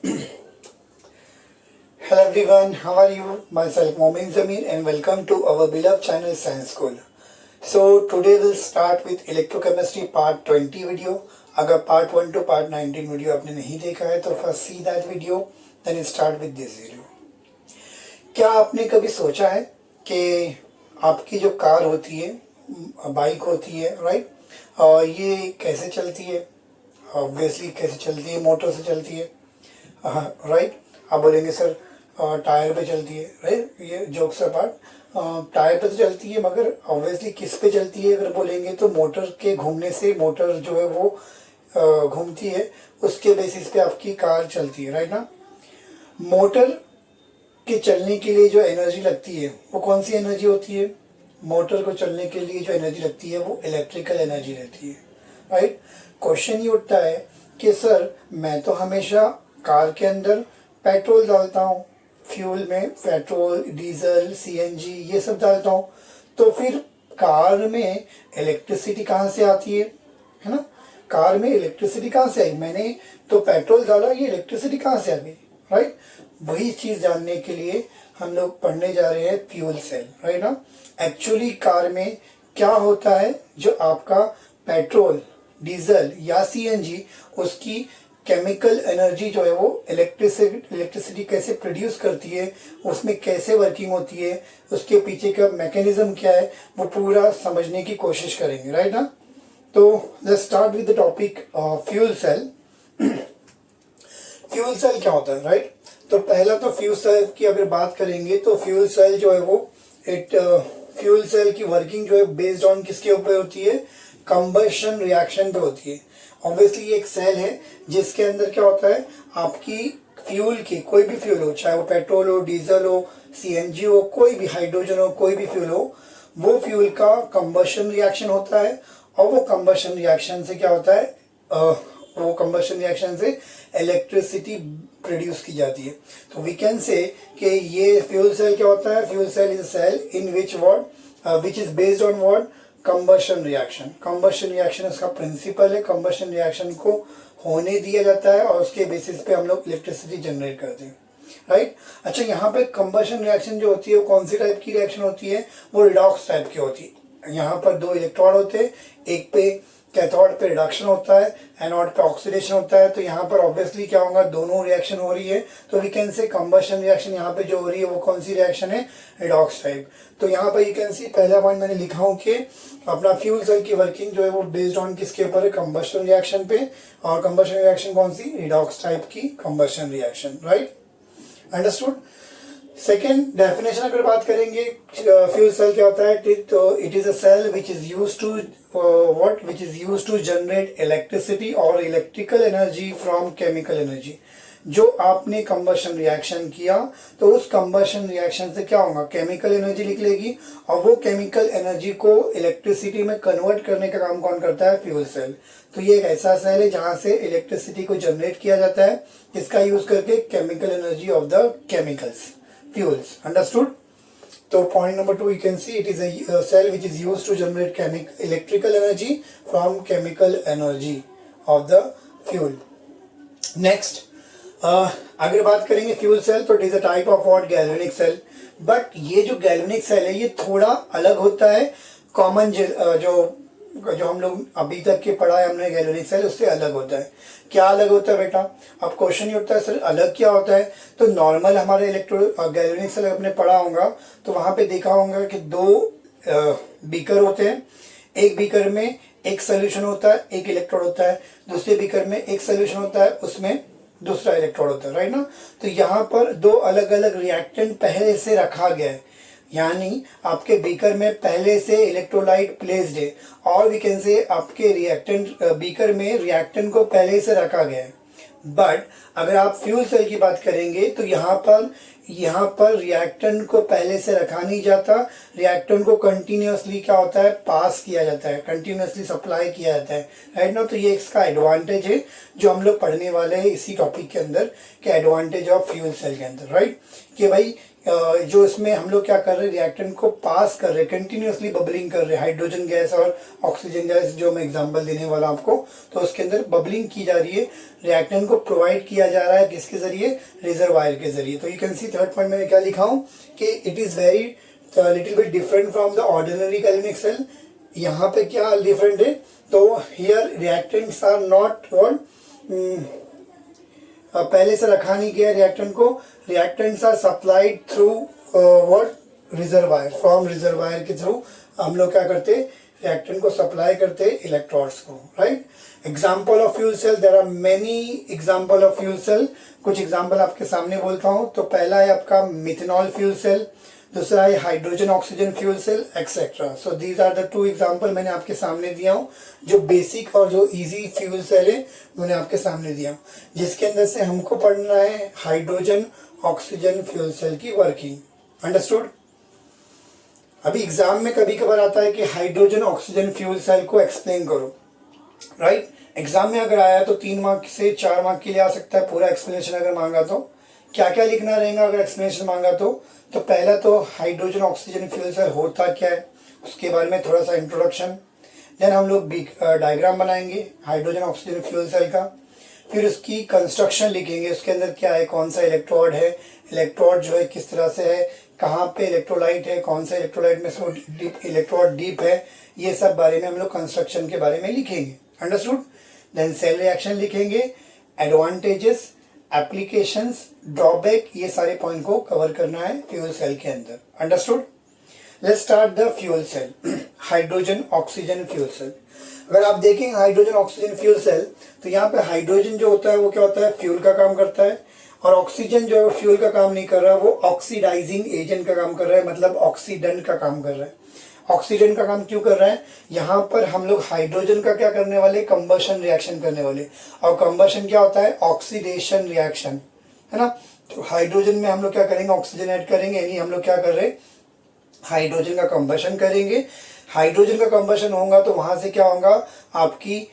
Hello everyone, how are you? Myself Momin Zamir and welcome to our beloved channel Science School. So today we'll start with electrochemistry part 20 video. अगर part 1 to part 19 video आपने नहीं देखा है तो first see that video, then start with this video. क्या आपने कभी सोचा है कि आपकी जो कार होती है, बाइक होती है, राइट, और ये कैसे चलती है? ऑब्वियसली कैसे चलती है? मोटर से चलती है, राइट. आप बोलेंगे सर टायर पे चलती है, राइट. ये जोक्स अपार्ट, टायर पे तो चलती है, मगर ऑब्वियसली किस पे चलती है अगर बोलेंगे तो मोटर के घूमने से मोटर जो है वो घूमती है, उसके बेसिस पे आपकी कार चलती है, राइट ना. मोटर के चलने के लिए जो एनर्जी लगती है वो कौन सी एनर्जी होती है? मोटर को चलने के लिए जो एनर्जी लगती है वो इलेक्ट्रिकल एनर्जी रहती है, राइट. क्वेश्चन ये उठता है कि सर मैं तो हमेशा कार के अंदर पेट्रोल डालता हूँ, फ्यूल में पेट्रोल, डीजल, सीएनजी ये सब डालता हूँ, तो फिर कार में इलेक्ट्रिसिटी कहाँ से आती है ना. कार में इलेक्ट्रिसिटी कहाँ से आई? मैंने तो पेट्रोल डाला, ये इलेक्ट्रिसिटी कहाँ से आ गई, राइट. वही चीज़ जानने के लिए हम लोग पढ़ने जा रहे हैं फ्यूल सेल, राइट ना. एक्चुअली कार में क्या होता है, जो आपका पेट्रोल, डीजल या सीएनजी, उसकी केमिकल एनर्जी जो है वो इलेक्ट्रिसिटी कैसे प्रोड्यूस करती है, उसमें कैसे वर्किंग होती है, उसके पीछे का मैकेनिज्म क्या है, वो पूरा समझने की कोशिश करेंगे, राइट ना. तो let's start with the topic fuel cell. Fuel cell क्या होता है, राइट. तो पहला तो फ्यूल सेल की अगर बात करेंगे तो फ्यूल सेल जो है वो फ्यूल सेल की वर्किंग जो है बेस्ड ऑन किसके ऊपर होती है? कंबशन रिएक्शन पे होती है. ऑब्वियसली ये एक सेल है जिसके अंदर क्या होता है, आपकी फ्यूल की, कोई भी फ्यूल हो, चाहे वो पेट्रोल हो, डीजल हो, सीएनजी हो, कोई भी हाइड्रोजन हो, कोई भी फ्यूल हो, वो फ्यूल का कंबशन रिएक्शन होता है. और वो कंबशन रिएक्शन से क्या होता है, वो कंबशन रिएक्शन से इलेक्ट्रिसिटी प्रोड्यूस की जाती है. तो वी कैन से कि ये फ्यूल सेल क्या होता है? Fuel cell is a cell in which which is based on what? Combustion reaction. Combustion reaction उसका प्रिंसिपल है. कंबशन रिएक्शन को होने दिया जाता है और उसके बेसिस पे हम लोग इलेक्ट्रिसिटी जनरेट करते हैं, राइट. अच्छा, यहाँ पे कंबशन रिएक्शन जो होती है वो कौन सी टाइप की रिएक्शन होती है? वो रिडॉक्स टाइप की होती है. यहाँ पर दो इलेक्ट्रॉन होते हैं, एक पे कैथोड पे रिडक्शन होता है, एनोड पे ऑक्सीडेशन होता है. तो यहाँ पर ऑब्वियसली क्या होगा, दोनों रिएक्शन हो रही है. तो we can say combustion reaction यहाँ पे जो हो रही है वो कौन सी रिएक्शन है? Redox type. तो यहाँ पर यू कैन सी पहला पॉइंट मैंने लिखा हूँ कि अपना फ्यूल सेल की वर्किंग जो है वो बेस्ड ऑन किसके ऊपर है? कंबशन रिएक्शन पे. और कंबशन रिएक्शन कौन सी? रिडॉक्स टाइप की combustion reaction, right. Understood. Second definition अगर बात करेंगे फ्यूल सेल क्या होता है, तो it is a cell which is used to which is used to generate electricity और electrical energy from chemical energy. जो आपने कंबशन रिएक्शन किया तो उस कंबशन रिएक्शन से क्या होगा? केमिकल एनर्जी निकलेगी और वो केमिकल एनर्जी को इलेक्ट्रिसिटी में कन्वर्ट करने का काम कौन करता है? Fuel cell. तो ये एक ऐसा सेल है जहां से इलेक्ट्रिसिटी को जनरेट किया जाता है, इसका यूज करके chemical energy of the chemicals, fuels. Understood? So point number 2, you can see it is a cell which is used to generate electrical energy from chemical energy of the fuel. Next, अगर बात करेंगे fuel cell तो it is a type of what? Galvanic cell. But ये जो galvanic cell है ये थोड़ा अलग होता है कॉमन जो हम लोग अभी तक के पढ़ा है हमने गैल्वेनिक सेल, उससे अलग होता है. क्या अलग होता है बेटा? अब क्वेश्चन ये होता है सर अलग क्या होता है? तो नॉर्मल हमारे गैल्वेनिक सेल आपने पढ़ा होगा तो वहां पे देखा होगा कि दो बीकर होते हैं. एक बीकर में एक सोल्यूशन होता है, एक इलेक्ट्रोड होता है. दूसरे बीकर में एक सोल्यूशन होता है, उसमें दूसरा इलेक्ट्रोड होता है, राइट ना. तो यहाँ पर दो अलग अलग रिएक्टेंट पहले से रखा गया है, यानी आपके बीकर में पहले से इलेक्ट्रोलाइट प्लेस्ड है और वी कैन से आपके रिएक्टेंट बीकर में रिएक्टेंट को पहले से रखा गया है. बट अगर आप फ्यूल सेल की बात करेंगे तो यहाँ पर रिएक्टेंट को पहले से रखा नहीं जाता. रिएक्टेंट को कंटिन्यूअसली क्या होता है? पास किया जाता है, कंटिन्यूअसली सप्लाई किया जाता है, राइट ना. तो ये इसका एडवांटेज है जो हम लोग पढ़ने वाले हैं इसी टॉपिक के अंदर, कि एडवांटेज ऑफ फ्यूल सेल के अंदर, राइट. कि भाई जो इसमें हम लोग क्या कर रहे हैं, रिएक्टेंट को पास कर रहे हैं, कंटिन्यूसली बबलिंग कर रहे हैं, हाइड्रोजन गैस और ऑक्सीजन गैस जो मैं एग्जांपल देने वाला आपको, तो उसके अंदर बबलिंग की जा रही है, रिएक्टेंट को प्रोवाइड किया जा रहा है किसके जरिए, रिजर्वायर के जरिए। तो you can see third point में क्या लिखा हूं कि it is very little bit different from the ordinary galvanic cell. यहाँ पे क्या डिफरेंट है, तो here reactants are not what, पहले से रखा नहीं गया रिएक्टेंट को, reactants are supplied through what, reservoir, from reservoir के थ्रू हम लोग क्या करते, रिएक्टेंट को सप्लाई करते इलेक्ट्रोड्स को, right. Example of fuel cell, there are many example of fuel cell, कुछ एग्जाम्पल आपके सामने बोलता हूं। तो पहला है आपका मिथेनॉल फ्यूल सेल, दूसरा है hydrogen oxygen fuel cell etcetera. So these are the two example मैंने आपके सामने दिया हूँ, जो बेसिक और जो इजी फ्यूल सेल है मैंने आपके सामने दिया हूँ, जिसके अंदर से हमको पढ़ना है हाइड्रोजन ऑक्सीजन फ्यूल सेल की वर्किंग। अंडरस्टूड। अभी एग्जाम में कभी कभार आता है कि हाइड्रोजन ऑक्सीजन फ्यूल सेल को एक्सप्लेन करो, राइट। एग्जाम में अगर आया तो 3 मार्क से 4 मार्क के लिए आ सकता है, पूरा एक्सप्लेनेशन अगर मांगा तो। क्या क्या लिखना रहेगा अगर एक्सप्लेनेशन मांगा तो पहला तो हाइड्रोजन ऑक्सीजन फ्यूल सेल होता क्या है उसके बारे में थोड़ा सा इंट्रोडक्शन, देन हम लोग डायग्राम बनाएंगे हाइड्रोजन ऑक्सीजन फ्यूल सेल का, फिर उसकी कंस्ट्रक्शन लिखेंगे, उसके अंदर क्या है, कौन सा इलेक्ट्रोड है, इलेक्ट्रोड जो है किस तरह से है, कहाँ पे इलेक्ट्रोलाइट है, कौन सा इलेक्ट्रोलाइट में से इलेक्ट्रोड डीप है, ये सब बारे में हम लोग कंस्ट्रक्शन के बारे में लिखेंगे। अंडरस्टूड। देन सेल रिएक्शन लिखेंगे, एडवांटेजेस, एप्लीकेशंस, ड्रॉबैक, ये सारे पॉइंट को कवर करना है फ्यूल सेल के अंदर। Understood. Let's start the fuel cell, hydrogen oxygen fuel cell. अगर आप देखें हाइड्रोजन ऑक्सीजन फ्यूल सेल, तो यहाँ पे हाइड्रोजन जो होता है वो क्या होता है, फ्यूल का काम करता है, और ऑक्सीजन जो है वो फ्यूल का काम नहीं कर रहा है, वो ऑक्सीडाइजिंग एजेंट का काम कर रहा है, मतलब ऑक्सीडेंट का काम कर रहा है। ऑक्सीडेंट का काम क्यों कर रहा है, यहाँ पर हम लोग हाइड्रोजन का क्या करने वाले, कंबशन रिएक्शन करने वाले, और कंबशन क्या होता है, ऑक्सीडेशन रिएक्शन, है ना। तो हाइड्रोजन में हम लोग क्या करेंगे, ऑक्सीजन ऐड करेंगे, यानी हम लोग क्या कर रहे हैं, हाइड्रोजन का कंबशन करेंगे। हाइड्रोजन का कंबशन होगा तो वहां से क्या होगा, आपकी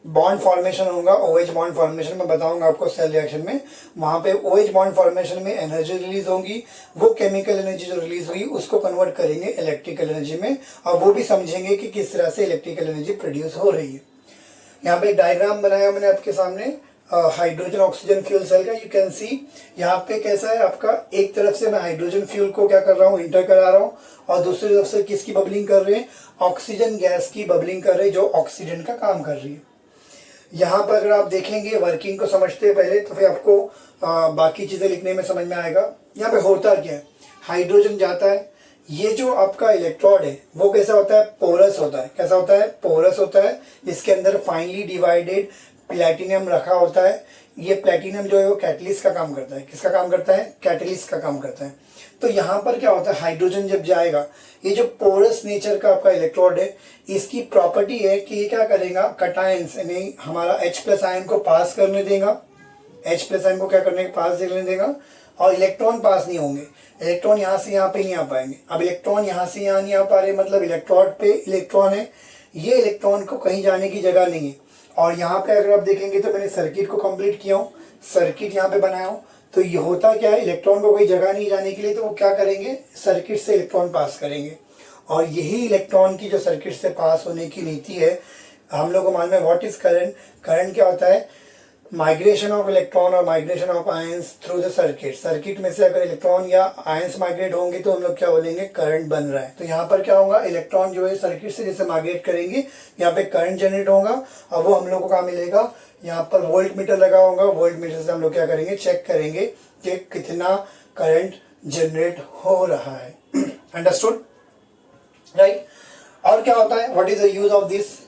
बॉन्ड फॉर्मेशन होगा, OH बॉन्ड फॉर्मेशन में बताऊंगा आपको सेल रिएक्शन में। वहां पे OH बॉन्ड फॉर्मेशन में एनर्जी रिलीज होगी, वो केमिकल एनर्जी जो रिलीज हुई उसको कन्वर्ट करेंगे इलेक्ट्रिकल एनर्जी में, और वो भी समझेंगे कि किस तरह से इलेक्ट्रिकल एनर्जी प्रोड्यूस हो रही है। यहाँ पे डायग्राम बनाया मैंने आपके सामने हाइड्रोजन ऑक्सीजन फ्यूल सेल का। यू कैन सी यहाँ पे कैसा है आपका, एक तरफ से मैं हाइड्रोजन फ्यूल को क्या कर रहा हूँ, इंटर करा रहा हूँ, और दूसरी तरफ से किसकी बबलिंग कर रहे हैं, ऑक्सीजन गैस की बबलिंग कर रहे हैं, जो ऑक्सीडेंट का काम कर रही है। यहाँ पर अगर आप देखेंगे वर्किंग को समझते हैं पहले, तो फिर आपको बाकी चीजें लिखने में समझ में आएगा। यहाँ पे होता क्या है, हाइड्रोजन जाता है, ये जो आपका इलेक्ट्रोड है वो कैसा होता है, पोरस होता है। कैसा होता है, पोरस होता है, जिसके अंदर फाइनली डिवाइडेड प्लैटिनम रखा होता है। ये प्लैटिनम जो है वो कैटलिस्ट का काम करता है। किसका काम करता है, कैटलिस्ट का काम करता है। तो यहाँ पर क्या होता है, हाइड्रोजन जब जाएगा, ये जो पोरस नेचर का आपका इलेक्ट्रोड है, इसकी प्रॉपर्टी है कि ये क्या करेगा, कटायंस यानी हमारा H+ आयन को पास करने देगा, H+ आयन को क्या करने पास करने देगा, और इलेक्ट्रॉन पास नहीं होंगे, इलेक्ट्रॉन यहाँ से यहाँ पे नहीं आ पाएंगे। अब इलेक्ट्रॉन यहाँ से यहाँ नहीं आ पा रहे, मतलब इलेक्ट्रोड पे इलेक्ट्रॉन है, ये इलेक्ट्रॉन को कहीं जाने की जगह नहीं है। और यहाँ पे अगर आप देखेंगे तो मैंने सर्किट को कंप्लीट किया हूँ, सर्किट यहाँ पे बनाया हूँ। तो ये होता क्या है, इलेक्ट्रॉन को कोई जगह नहीं जाने के लिए तो वो क्या करेंगे, सर्किट से इलेक्ट्रॉन पास करेंगे, और यही इलेक्ट्रॉन की जो सर्किट से पास होने की नीति है, हम लोग को मालूम है व्हाट इज करंट। करंट क्या होता है, माइग्रेशन ऑफ इलेक्ट्रॉन और migration of ions through the circuit. Circuit में से अगर इलेक्ट्रॉन या आयंस माइग्रेट होंगे तो हम लोग क्या बोलेंगे, करंट बन रहा है। तो यहाँ पर क्या होगा, इलेक्ट्रॉन जो है सर्किट से जैसे माइग्रेट करेंगे, यहाँ पे करंट जनरेट होगा, और वो हम लोग को कहाँ मिलेगा, यहाँ पर वोल्ट मीटर लगा होगा, वोल्ट मीटर से हम लोग क्या करेंगे, चेक करेंगे कि कितना करंट जनरेट हो रहा है। Understood, right. और क्या होता है, what is the use of this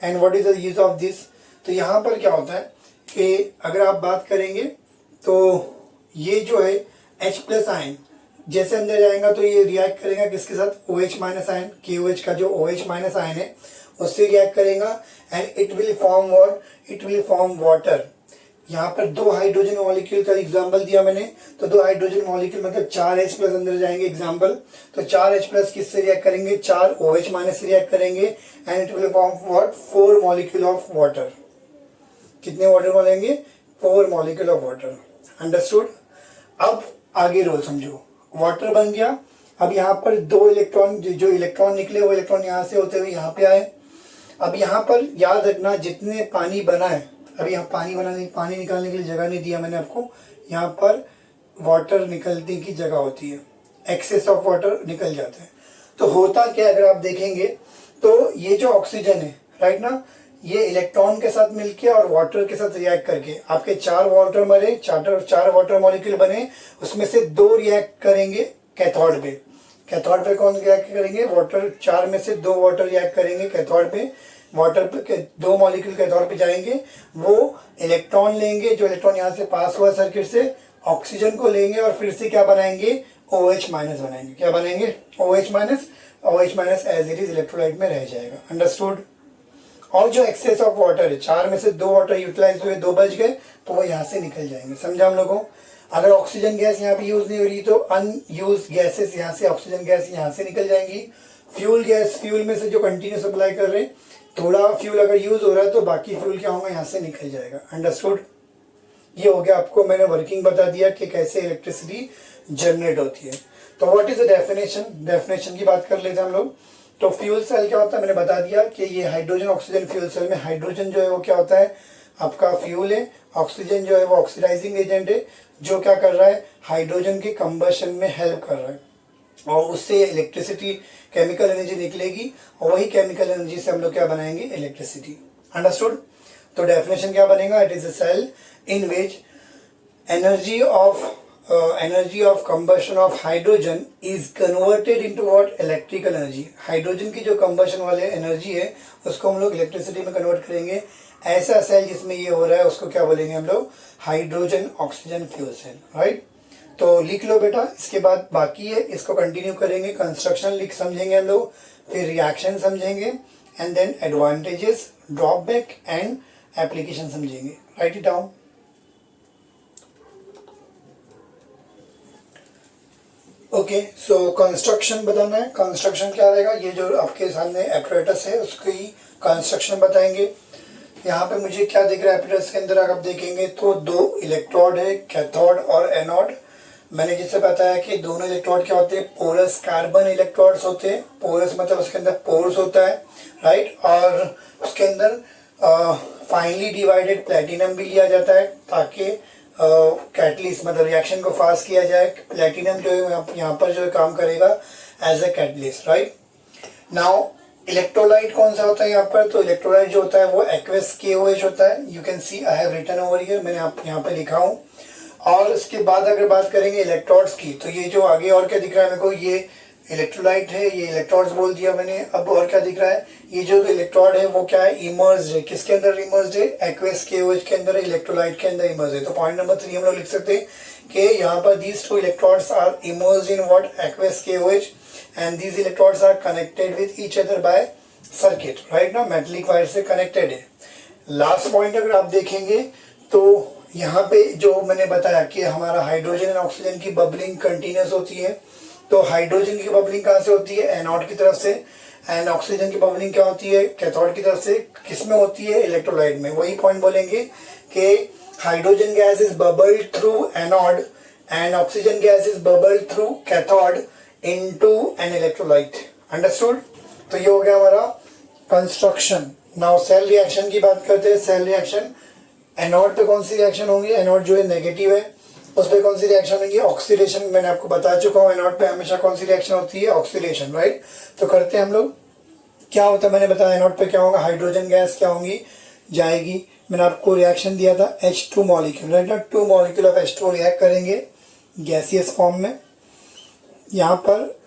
and what is the use of this. तो यहाँ पर क्या होता है कि अगर आप बात करेंगे तो ये जो है H+ आयन जैसे अंदर जाएगा तो ये रिएक्ट करेगा किसके साथ, OH- आयन, KOH का जो OH- आयन है उससे रिएक्ट करेगा, and it will form what, it will form water. यहाँ पर 2 हाइड्रोजन मॉलिक्यूल का एग्जांपल दिया मैंने, तो 2 हाइड्रोजन मॉलिक्यूल मतलब 4 H+ अंदर जाएंगे एग्जांपल। तो 4 H+ किससे रिएक्ट करेंगे, 4 OH- से रिएक्ट करेंगे, and it will form what, 4 molecule of water. कितने वाटर बनेंगे, 4 मॉलिक्यूल ऑफ वाटर। अंडरस्टूड। अब आगे रोल समझो, वाटर बन गया। अब यहाँ पर दो इलेक्ट्रॉन, जो इलेक्ट्रॉन निकले वो इलेक्ट्रॉन यहाँ से होते हुए यहाँ पे आए। अब यहाँ पर याद रखना जितने पानी बना है, अभी यहाँ पानी निकालने के लिए जगह नहीं दिया मैंने आपको, यहाँ पर वाटर निकलने की जगह होती है, एक्सेस ऑफ वाटर निकल जाता है। तो होता क्या, अगर आप देखेंगे तो ये जो ऑक्सीजन है राइट ना, ये इलेक्ट्रॉन के साथ मिलके और वाटर के साथ रिएक्ट करके आपके चार वाटर मॉलिक्यूल बने, उसमें से दो रिएक्ट करेंगे कैथोड पे। कैथोड पे कौन रिएक्ट करेंगे, वाटर, चार में से दो वाटर रिएक्ट करेंगे कैथोड पे, वाटर पे दो मॉलिक्यूल कैथोड पे जाएंगे, वो इलेक्ट्रॉन लेंगे, जो इलेक्ट्रॉन यहाँ से पास हुआ सर्किट से, ऑक्सीजन को लेंगे और फिर से क्या बनाएंगे, OH माइनस बनाएंगे। क्या बनाएंगे, OH minus as it is electrolyte में रह जाएगा। अंडरस्टूड। और जो एक्सेस ऑफ वाटर है, चार में से दो वाटर यूटिलाइज हुए, दो बच गए, तो वो यहाँ से निकल जाएंगे। समझा हम लोगों। अगर ऑक्सीजन गैस यहाँ पे यूज नहीं हो रही तो अनयूज गैसेस यहाँ से, ऑक्सीजन गैस यहाँ से निकल जाएंगी। फ्यूल गैस, फ्यूल में से जो कंटिन्यू सप्लाई कर रहे हैं, थोड़ा फ्यूल अगर यूज हो रहा है तो बाकी फ्यूल क्या होगा, यहाँ से निकल जाएगा। अंडरस्टूड। ये हो गया, आपको मैंने वर्किंग बता दिया कि कैसे इलेक्ट्रिसिटी जनरेट होती है। तो व्हाट इज द डेफिनेशन की बात कर लेते हैं हम लोग। तो फ्यूल सेल क्या होता है, मैंने बता दिया कि ये हाइड्रोजन ऑक्सीजन फ्यूल सेल में हाइड्रोजन जो है वो क्या होता है, आपका फ्यूल है। ऑक्सीजन जो है वो ऑक्सीडाइजिंग एजेंट है, जो क्या कर रहा है, हाइड्रोजन के कंबशन में हेल्प कर रहा है, और उससे इलेक्ट्रिसिटी, केमिकल एनर्जी निकलेगी, और वही केमिकल एनर्जी से हम लोग क्या बनाएंगे, इलेक्ट्रिसिटी। अंडरस्टूड। तो डेफिनेशन क्या बनेगा, it is a cell in which energy of combustion of hydrogen is converted into what, electrical energy। Hydrogen की जो कंबशन वाले एनर्जी है उसको हम लोग इलेक्ट्रिसिटी में कन्वर्ट करेंगे। ऐसा सेल जिसमें ये हो रहा है उसको क्या बोलेंगे हम लोग, hydrogen oxygen fuel cell. Right. तो लिख लो बेटा, इसके बाद बाकी है, इसको कंटिन्यू करेंगे। कंस्ट्रक्शन समझेंगे हम लोग, फिर रिएक्शन समझेंगे, and then advantages, drawback and application समझेंगे। Write it down. Okay, so construction बताना है। कंस्ट्रक्शन क्या रहेगा, ये जो आपके सामने एपरेटस है उसकी कंस्ट्रक्शन बताएंगे। यहाँ पे मुझे क्या दिख रहा है एपरेटस के अंदर, अगर आप देखेंगे तो दो इलेक्ट्रोड है, कैथोड और एनोड। मैंने जिससे बताया कि दोनों इलेक्ट्रोड क्या होते हैं, पोरस कार्बन इलेक्ट्रोड्स होते हैं। पोरस मतलब उसके अंदर पोर्स होता है, राइट। और उसके अंदर फाइनली डिवाइडेड प्लेटिनम भी लिया जाता है ताकि कैटलिस्ट मतलब रिएक्शन को फास्ट किया जाए। प्लेटिनम जो है यहाँ पर जो है काम करेगा as a catalyst. Right. Now electrolyte कौन सा होता है यहाँ पर, तो इलेक्ट्रोलाइट जो होता है वो एक्वस KOH होता है। You can see I have written over here, मैंने आप यहाँ पे लिखा हूँ। और उसके बाद अगर बात करेंगे इलेक्ट्रोड्स की, तो ये जो आगे और क्या दिख रहा है मेरे को, ये इलेक्ट्रोलाइट है, ये इलेक्ट्रोड्स बोल दिया मैंने। अब और क्या दिख रहा है, ये जो इलेक्ट्रोड है वो क्या है, इमर्ज्ड है। किसके अंदर इमर्ज्ड है, एक्वस KOH के अंदर, इलेक्ट्रोलाइट के अंदर इमर्ज्ड है। तो पॉइंट नंबर 3 हम लोग लिख सकते हैं कि यहाँ पर these two electrodes are emerged in what, aqueous KOH, and these electrodes are connected with each other by circuit. Right ना, मेटलिक वायर से कनेक्टेड है। लास्ट पॉइंट अगर आप देखेंगे तो यहाँ पे जो मैंने बताया कि हमारा हाइड्रोजन एंड ऑक्सीजन की बबलिंग कंटिन्यूस होती है। तो हाइड्रोजन की बबलिंग कहाँ से होती है, एनोड की तरफ से, एंड ऑक्सीजन की बबलिंग क्या होती है, कैथोड की तरफ से। किसमें होती है, इलेक्ट्रोलाइट में। वही पॉइंट बोलेंगे कि hydrogen gas is bubbled through anode and oxygen gas is bubbled through cathode into an electrolyte. Understood. तो ये हो गया हमारा कंस्ट्रक्शन। नाउ सेल रिएक्शन की बात करते हैं। सेल रिएक्शन, एनोड पे कौन सी रिएक्शन होंगी, एनोड जो है नेगेटिव है, उस पर कौन सी रिएक्शन होगी, ऑक्सीडेशन। मैंने आपको बता चुका हूँ एनोड पे हमेशा कौन सी रिएक्शन होती है, ऑक्सीडेशन। राइट। तो करते हैं हम लोग, क्या होता है मैंने बताया एनोड पे क्या होगा, हाइड्रोजन गैस क्या होंगी, जाएगी। मैंने आपको रिएक्शन दिया था H2 मॉलिक्यूल, राइट ना, 2 मॉलिक्यूल ऑफ H2 रिएक्ट करेंगे गैसियस फॉर्म में। यहाँ पर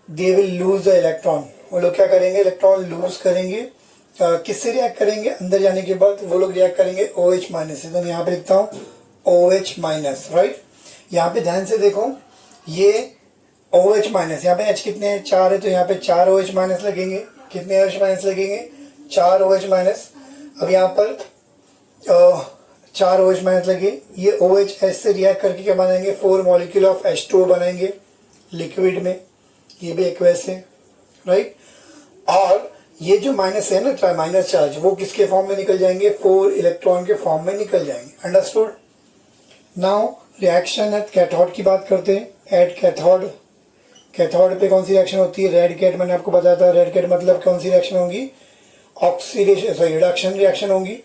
they will lose the electron, वो लोग क्या करेंगे, इलेक्ट्रॉन लूज करेंगे। किससे रिएक्ट करेंगे, अंदर जाने के बाद वो लोग रिएक्ट करेंगे OH माइनस से। तो मैं यहाँ पे लिखता हूँ OH माइनस। राइट। यहाँ पे ध्यान से देखो, ये OH माइनस, यहाँ पे H कितने हैं, 4 है, तो यहाँ पे 4 OH माइनस लगेंगे। कितने OH माइनस लगेंगे, 4 OH माइनस। अब यहाँ पर 4 OH माइनस लगे, ये OH H से रिएक्ट करके क्या बनाएंगे, 4 मॉलिक्यूल ऑफ H2O बनाएंगे लिक्विड में। ये भी एक्वस है। राइट। और ये जो माइनस है ना, माइनस चार्ज, वो किसके फॉर्म में निकल जाएंगे, 4 इलेक्ट्रॉन के फॉर्म में निकल जाएंगे। Understood. Now reaction at cathode की बात करते हैं। एट कैथोड, कैथोड पे कौन सी रिएक्शन होती है? रेड कैट मैंने आपको बताया था। रेड कैट मतलब कौन सी रिएक्शन होगी? ऑक्सीडेशन, सॉरी रिडक्शन रिएक्शन होगी।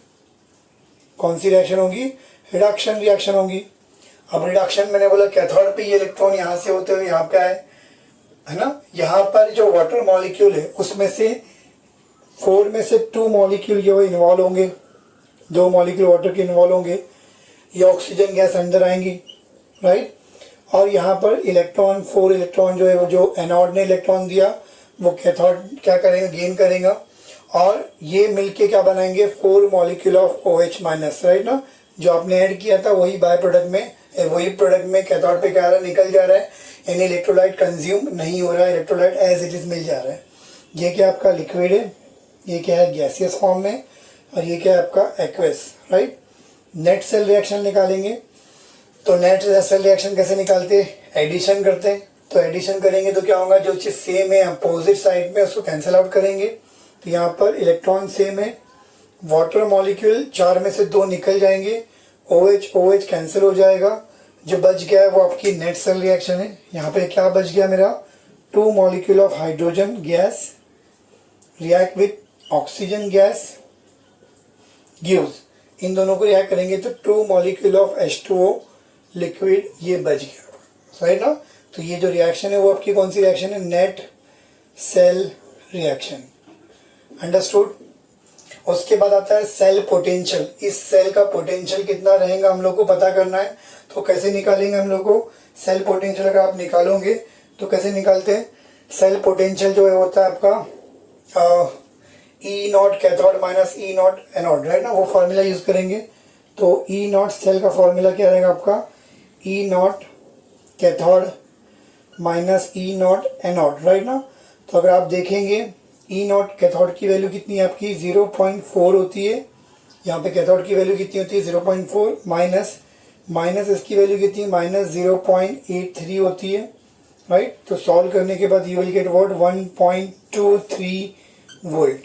कौन सी रिएक्शन होगी? रिडक्शन रिएक्शन होगी। अब रिडक्शन मैंने बोला कैथोड पे ये इलेक्ट्रॉन यहाँ से होते हुए यहाँ पे आए, है ना। यहाँ पर जो वाटर मॉलिक्यूल है उसमें से 4 में से 2 मॉलिक्यूल जो इन्वॉल्व होंगे, 2 मॉलिक्यूल वाटर के इन्वॉल्व होंगे, ये ऑक्सीजन गैस अंदर आएंगी, राइट। और यहाँ पर इलेक्ट्रॉन 4 इलेक्ट्रॉन जो है वो जो एनोड ने इलेक्ट्रॉन दिया वो कैथोड क्या करेंगे? गेन करेगा। और ये मिलके क्या बनाएंगे? 4 molecule of OH minus, right ना। जो आपने ऐड किया था वही बाय प्रोडक्ट में, वही प्रोडक्ट में कैथोड पे क्या आ रहा है? निकल जा रहा है। यानी इलेक्ट्रोलाइट कंज्यूम नहीं हो रहा है, इलेक्ट्रोलाइट एज इट इज मिल जा रहा है। ये क्या आपका लिक्विड है, ये क्या है? गैसियस फॉर्म में, और ये क्या है आपका? Aqueous, right. Net cell reaction निकालेंगे तो नेट सेल रिएक्शन कैसे निकालते हैं? एडिशन करते हैं। तो एडिशन करेंगे तो क्या होगा? जो चीज़ सेम है अपोजिट साइड में उसको कैंसिल आउट करेंगे। तो यहाँ पर इलेक्ट्रॉन सेम है, वाटर मॉलिक्यूल 4 में से 2 निकल जाएंगे, OH OH कैंसिल हो जाएगा। जो बच गया है वो आपकी नेट सेल रिएक्शन है। यहाँ पे क्या बच गया मेरा? 2 molecule of hydrogen gas react with oxygen gas gives, इन दोनों को रिएक्ट करेंगे तो 2 मॉलिक्यूल ऑफ H2O लिक्विड ये बच गया, राइट ना। तो ये जो रिएक्शन है वो आपकी कौन सी रिएक्शन है? Net cell reaction, understood. उसके बाद आता है सेल पोटेंशियल। इस सेल का पोटेंशियल कितना रहेगा हम लोग को पता करना है। तो कैसे निकालेंगे हम लोग को सेल पोटेंशियल? अगर आप निकालोगे तो कैसे निकालते हैं? सेल पोटेंशियल जो है होता है आपका E naught cathode minus E not anode, right ना। वो फार्मूला यूज करेंगे। तो E नॉट सेल का फार्मूला क्या रहेगा आपका? E naught cathode minus E not anode, right ना। तो अगर आप देखेंगे E नॉट कैथोड की वैल्यू कितनी है आपकी? 0.4 होती है। यहाँ पे कैथोड की वैल्यू कितनी होती है? 0.4 माइनस इसकी वैल्यू कितनी है? -0.83 होती है, राइट। तो सॉल्व करने के बाद you will get what? 1.23 volt.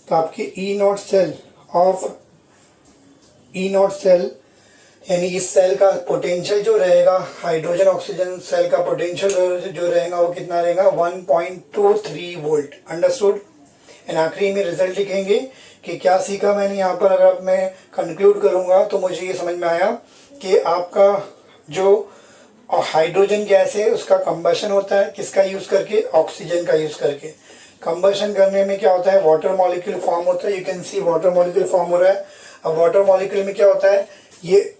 तो आपकी E नॉट सेल यानी इस सेल का पोटेंशियल जो रहेगा, हाइड्रोजन ऑक्सीजन सेल का पोटेंशियल जो रहेगा वो कितना रहेगा? 1.23 वोल्ट, अंडरस्टूड। एंड आखिरी में रिजल्ट लिखेंगे कि क्या सीखा मैंने यहाँ पर। अगर मैं कंक्लूड करूँगा तो मुझे ये समझ में आया कि आपका जो हाइड्रोजन गैस है उसका कंबशन होता है किसका यूज़ करके? ऑक्सीजन का यूज़ करके। कंबशन करने में क्या होता है? वाटर मॉलिक्यूल फॉर्म होता है। You can C water molecule form हो रहा है। अब वाटर मॉलिक्यूल में क्या होता है? ये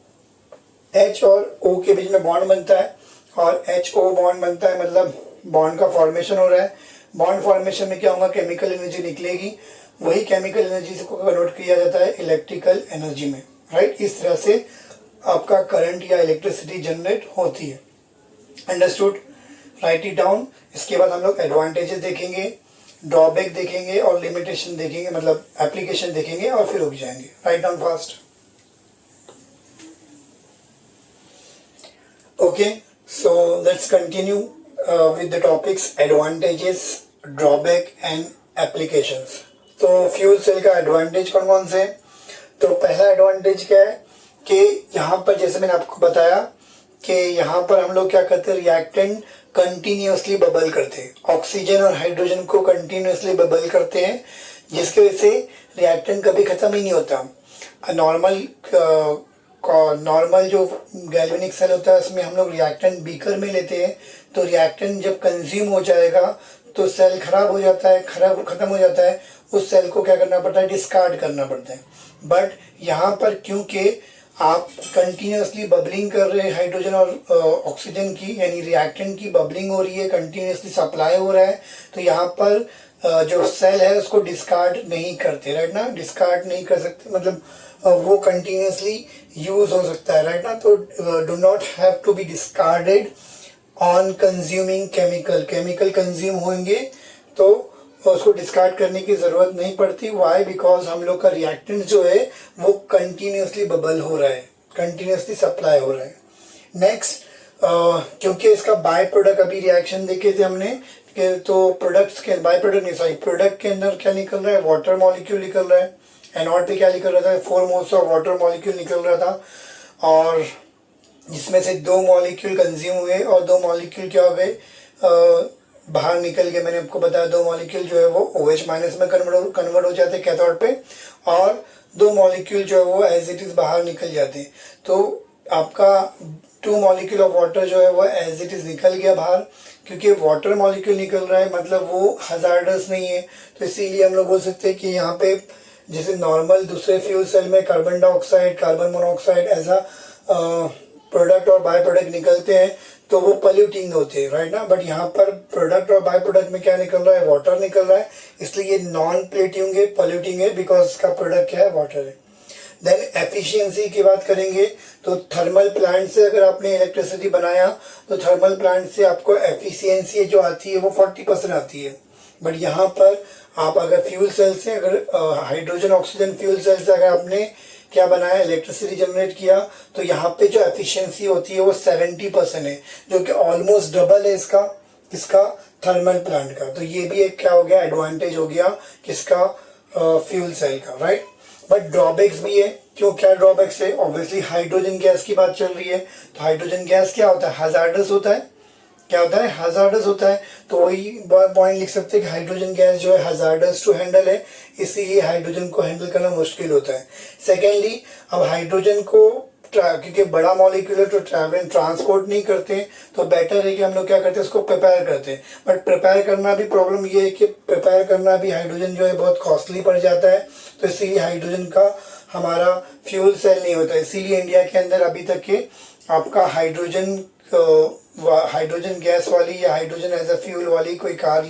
H और O के बीच में बॉन्ड बनता है और HO बॉन्ड बनता है, मतलब बॉन्ड का फॉर्मेशन हो रहा है। बॉन्ड फॉर्मेशन में क्या होगा? केमिकल एनर्जी निकलेगी। वही केमिकल एनर्जी को कन्वर्ट किया जाता है इलेक्ट्रिकल एनर्जी में, राइट। इस तरह से आपका करंट या इलेक्ट्रिसिटी जनरेट होती है, अंडरस्टूड। Right it down. इसके बाद हम लोग एडवांटेजेस देखेंगे, ड्रॉबैक देखेंगे और लिमिटेशन देखेंगे, मतलब एप्लीकेशन देखेंगे और फिर रुक जाएंगे। Write down fast. Okay, so let's continue with the topics advantages, drawback and applications. तो फ्यूल सेल का एडवांटेज कौन कौन से? तो पहला एडवांटेज क्या है कि यहाँ पर जैसे मैंने आपको बताया कि यहाँ पर हम लोग क्या करते हैं? रिएक्टेंट कंटिन्यूसली बबल करते हैं, ऑक्सीजन और हाइड्रोजन को कंटिन्यूसली बबल करते हैं, जिसकी वजह से रिएक्टेंट कभी खत्म ही नहीं होता। नॉर्मल जो गैल्वेनिक सेल होता है उसमें हम लोग रिएक्टेंट बीकर में लेते हैं। तो रिएक्टेंट जब कंज्यूम हो जाएगा तो सेल खराब हो जाता है, खत्म हो जाता है। उस सेल को क्या करना पड़ता है? डिस्कार्ड करना पड़ता है। बट यहाँ पर क्योंकि आप कंटिन्यूसली बबलिंग कर रहे हैं हाइड्रोजन और ऑक्सीजन की, यानी रिएक्टेंट की बबलिंग हो रही है, कंटिन्यूसली सप्लाई हो रहा है, तो यहाँ पर जो सेल है उसको डिस्कार्ड नहीं करते, राइट ना। डिस्कार्ड नहीं कर सकते, मतलब वो कंटिन्यूसली यूज हो सकता है, राइट ना। तो do not have to be discarded on consuming chemical consume होंगे तो उसको डिस्कार्ड करने की ज़रूरत नहीं पड़ती। वाई? बिकॉज हम लोग का रिएक्टेंट जो है वो कंटिन्यूसली बबल हो रहा है, कंटिन्यूसली सप्लाई हो रहा है। नेक्स्ट, क्योंकि इसका बाय प्रोडक्ट अभी रिएक्शन देखे थे हमने कि तो प्रोडक्ट्स के बाय प्रोडक्ट नहीं, सॉरी, प्रोडक्ट के अंदर क्या निकल रहा है? वाटर मॉलिक्यूल निकल रहा है। एनोड पे क्या निकल रहा था? 4 मोल्स ऑफ वाटर मॉलिक्यूल निकल रहा था। और जिसमें से 2 मॉलिक्यूल कंज्यूम हुए और 2 मॉलिक्यूल क्या हो गए, बाहर निकल गए। मैंने आपको बताया 2 मॉलिक्यूल जो है वो OH माइनस में कन्वर्ट हो जाते हैं कैथोड पे, और 2 मॉलिक्यूल जो है वो एज इट इज बाहर निकल जाते हैं। तो आपका 2 मॉलिक्यूल ऑफ वाटर जो है वो एज इट इज निकल गया बाहर, क्योंकि वाटर मॉलिक्यूल निकल रहा है मतलब वो हजार्डस नहीं है। तो इसीलिए हम लोग बोल सकते हैं कि यहाँ पे जैसे नॉर्मल दूसरे फ्यूल सेल में carbon dioxide, carbon monoxide as a product और बाय प्रोडक्ट निकलते हैं तो वो पोल्यूटिंग होते हैं, राइट ना। बट यहाँ पर प्रोडक्ट और बाय प्रोडक्ट में क्या निकल रहा है, वाटर निकल रहा है, इसलिए ये नॉन पोल्यूटिंग है, पोल्यूटिंग है बिकॉज इसका प्रोडक्ट क्या है, वाटर है। देन एफिशिएंसी की बात करेंगे तो थर्मल प्लांट से अगर आपने इलेक्ट्रिसिटी बनाया तो थर्मल प्लांट से आपको एफिशिएंसी जो आती है वो 40% आती है। बट यहाँ पर आप अगर फ्यूल सेल से, अगर हाइड्रोजन ऑक्सीजन फ्यूल सेल से अगर आपने क्या बनाया, इलेक्ट्रिसिटी जनरेट किया, तो यहाँ पे जो एफिशिएंसी होती है वो 70% है, जो कि ऑलमोस्ट डबल है इसका थर्मल प्लांट का। तो ये भी एक क्या हो गया, एडवांटेज हो गया किसका, फ्यूल सेल का, राइट। बट ड्रॉबैक्स भी है। क्यों, क्या ड्रॉबैक्स है, ऑब्वियसली हाइड्रोजन गैस की बात चल रही है, तो हाइड्रोजन गैस क्या होता है, हजार्डस होता है। क्या होता है, हजार्डस होता है। तो वही पॉइंट लिख सकते हैं कि हाइड्रोजन गैस जो है हजार्डस टू हैंडल है, इसीलिए हाइड्रोजन को हैंडल करना मुश्किल होता है। सेकेंडली, अब हाइड्रोजन को क्योंकि बड़ा मॉलिक्यूल तो ट्रैवल ट्रांसपोर्ट नहीं करते, तो बेटर है कि हम लोग क्या करते हैं, उसको प्रिपेयर करते हैं। बट प्रिपेयर करना भी प्रॉब्लम ये है कि प्रिपेयर करना भी हाइड्रोजन जो है बहुत कॉस्टली पड़ जाता है, तो इसीलिए हाइड्रोजन का हमारा फ्यूल सेल नहीं होता। इसीलिए इंडिया के अंदर अभी तक के आपका हाइड्रोजन गैस वाली या हाइड्रोजन एज अ फ्यूल वाली कोई कार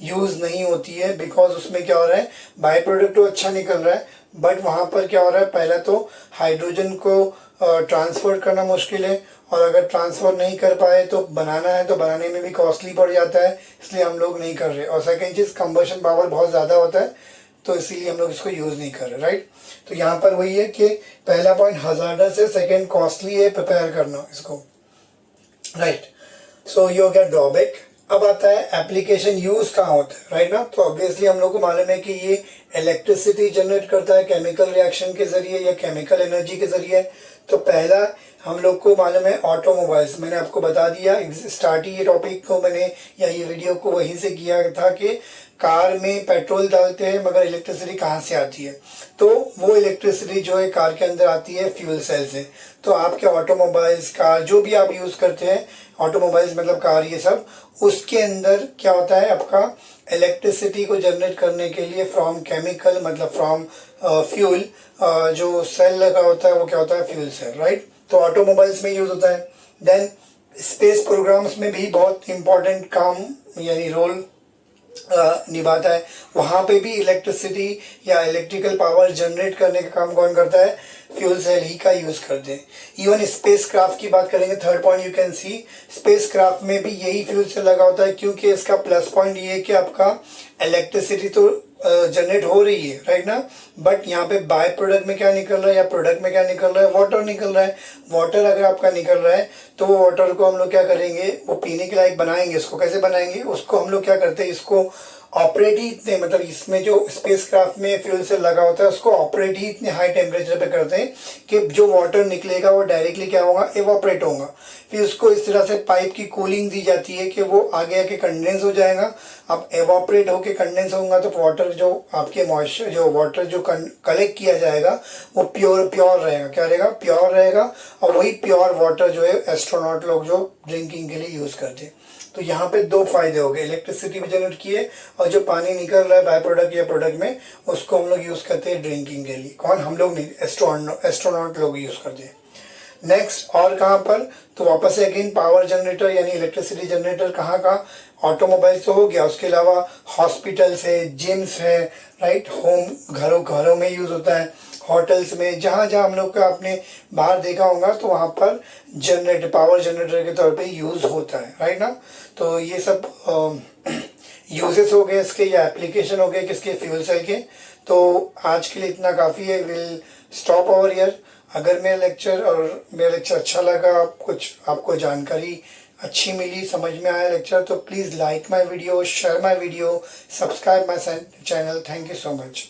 यूज नहीं होती है, बिकॉज उसमें क्या हो रहा है, बाय प्रोडक्ट तो अच्छा निकल रहा है, बट वहाँ पर क्या हो रहा है, पहला तो हाइड्रोजन को ट्रांसफर करना मुश्किल है, और अगर ट्रांसफर नहीं कर पाए तो बनाना है तो बनाने में भी कॉस्टली पड़ जाता है, इसलिए हम लोग नहीं कर रहे। और सेकेंड चीज़, कंबशन पावर बहुत ज़्यादा होता है, तो इसीलिए हम लोग इसको यूज़ नहीं कर रहे, राइट। तो यहाँ पर वही है कि पहला पॉइंट हजार्डस है, सेकेंड कॉस्टली है प्रिपेयर करना इसको, राइट। सो ये हो गया ड्रॉबैक। अब आता है एप्लीकेशन, यूज कहाँ होता है, राइट ना। तो ऑब्वियसली हम लोग को मालूम है कि ये इलेक्ट्रिसिटी जनरेट करता है केमिकल रिएक्शन के जरिए या केमिकल एनर्जी के जरिए। तो पहला हम लोग को मालूम है ऑटोमोबाइल्स, मैंने आपको बता दिया स्टार्ट ही ये टॉपिक को मैंने या ये वीडियो को वहीं से किया था कि कार में पेट्रोल डालते हैं मगर इलेक्ट्रिसिटी कहाँ से आती है, तो वो इलेक्ट्रिसिटी जो है कार के अंदर आती है फ्यूल सेल से। तो आपके ऑटोमोबाइल्स, कार जो भी आप यूज़ करते हैं, ऑटोमोबाइल्स मतलब कार, ये सब उसके अंदर क्या होता है, आपका इलेक्ट्रिसिटी को जनरेट करने के लिए फ्रॉम केमिकल मतलब फ्रॉम फ्यूल, जो सेल लगा होता है वो क्या होता है, फ्यूल सेल, राइट। तो ऑटोमोबाइल्स में यूज होता है। देन स्पेस प्रोग्राम्स में भी बहुत इंपॉर्टेंट काम यानी रोल निभाता है, वहाँ पे भी इलेक्ट्रिसिटी या इलेक्ट्रिकल पावर जनरेट करने का काम कौन करता है, फ्यूल सेल ही का यूज करते हैं। इवन स्पेस क्राफ्ट की बात करेंगे, third point you can C, space craft में भी यही फ्यूल सेल लगा होता है, क्योंकि इसका प्लस पॉइंट ये है कि आपका इलेक्ट्रिसिटी तो जनरेट हो रही है, राइट ना, बट यहाँ पे बाय प्रोडक्ट में क्या निकल रहा है या प्रोडक्ट में क्या निकल रहा है, वाटर निकल रहा है। वाटर अगर आपका निकल रहा है तो वो वाटर को हम लोग क्या करेंगे, वो पीने के लायक बनाएंगे। इसको कैसे बनाएंगे, उसको हम लोग क्या करते हैं, इसको ऑपरेट ही इतने, मतलब इसमें जो स्पेसक्राफ्ट में फ्यूल सेल लगा होता है उसको ऑपरेट ही इतने हाई टेम्परेचर पे करते हैं कि जो वाटर निकलेगा वो डायरेक्टली क्या होगा, एवापोरेट होगा। फिर उसको इस तरह से पाइप की कूलिंग दी जाती है कि वो आगे आके कंडेंस हो जाएगा। अब एवापोरेट होके कंडेंस होगा तो वाटर जो आपके मॉइस्चर, जो वाटर जो कलेक्ट किया जाएगा वो प्योर रहेगा। क्या रहेगा, प्योर रहेगा। और वही प्योर वाटर जो है एस्ट्रोनॉट लोग जो ड्रिंकिंग के लिए यूज करते हैं। तो यहाँ पे दो फायदे हो गए, इलेक्ट्रिसिटी भी जनरेट किए और जो पानी निकल रहा है बाय प्रोडक्ट या प्रोडक्ट में उसको हम लोग यूज करते हैं ड्रिंकिंग के लिए। कौन, हम लोग नहीं, एस्ट्रोनॉट लोग यूज करते हैं। नेक्स्ट और कहाँ पर, तो वापस से अगेन पावर जनरेटर यानी इलेक्ट्रिसिटी जनरेटर कहाँ का, ऑटोमोबाइल्स तो हो गया, उसके अलावा हॉस्पिटल्स है, जिम्स है, राइट, होम घरों में यूज होता है, होटल्स में, जहाँ जहाँ हम लोग का आपने बाहर देखा होगा तो वहाँ पर पावर जनरेटर के तौर पे यूज होता है, राइट ना। तो ये सब यूजेस हो गए इसके या एप्लीकेशन हो गए किसके, फ्यूल सेल के। तो आज के लिए इतना काफ़ी है, विल स्टॉप ओवर हियर। अगर मेरा लेक्चर अच्छा लगा, कुछ आपको जानकारी अच्छी मिली, समझ में आया लेक्चर, तो please like my video, share my video, subscribe my channel. Thank you so much.